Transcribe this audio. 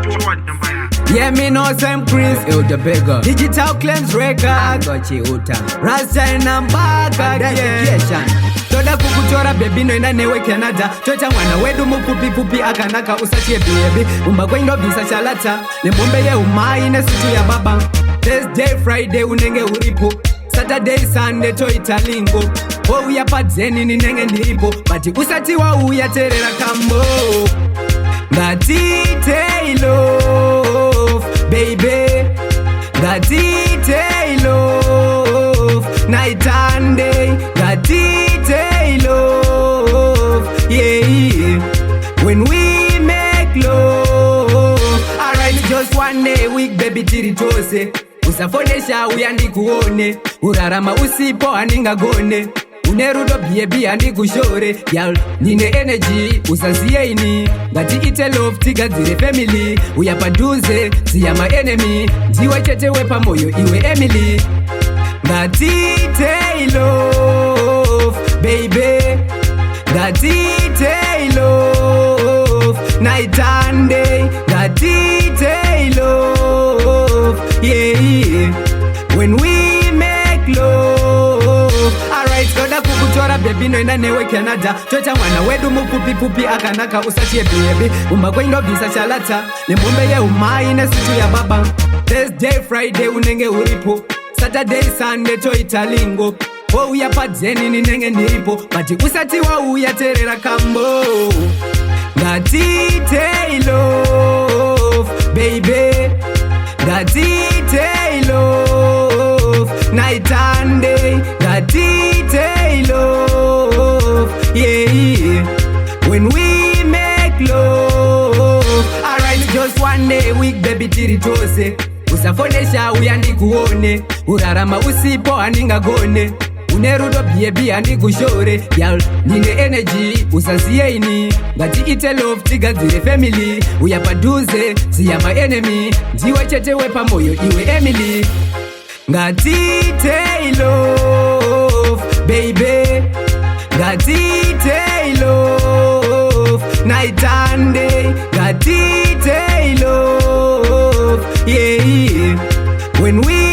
Yeah, me know some Chris Elder Beggar. Digital Claims Record. I got you uta. Rasta and I'm back again. Toda kukuchora baby no ina newe Canada. Chocha mwana wedu mupupi pupi akanaka usachie baby. Umbakwe ino visa chalata. Nembombe ye umai ne situ ya baba. Thursday, Friday unenge uripo. Saturday, Sunday to italingo. Oh uya padzeni ni nenge ndiripo. Bati usati wa uya terera kambo. Ngati Taylor, baby. Ngati Taylor, night and day. Ngati Taylor, yeah. When we make love, alright, just one day week, baby, tiritose. Usafonesha uyandi kuone. Urarama usipo aningagone. Unerudo baby andikushore. Y'all nine energy usazie ini. Ngati ite love tiga zire family. Uyapaduze siya my enemy. Jiwa chete wepa moyo iwe Emily. Ngati Taylor, baby. Ngati Taylor, night and day. Ngati Taylor, yeah. When we make love, alright, koda kukuchora baby no ina newe Canada. Chocha mwana wedu mupupi pupi akanaka usachie baby. Umbakwe ino visa chalata. Nembombe ye umai ne situ ya baba. Thursday, Friday unenge uripo. Saturday, Sunday to italingo. Oh uya padzeni ni nenge ndiripo. Bati usati wa uya terera kambo. Ngati Taylor, baby. Ngati Taylor, night and day. Ngati Taylor, yeah. When we make love, alright, just one day week, baby, tiritose. Usafonesha uyandi kuone. Urarama usipo aningagone. Unerudo baby andikushore. Y'all nine energy usazie ini. Ngati ite love tiga zire family. Uyapaduze siya my enemy. Jiwa chete wepa moyo iwe Emily. Ngati Taylor, baby. Ngati Taylor, night and day. Ngati Taylor, yeah. When we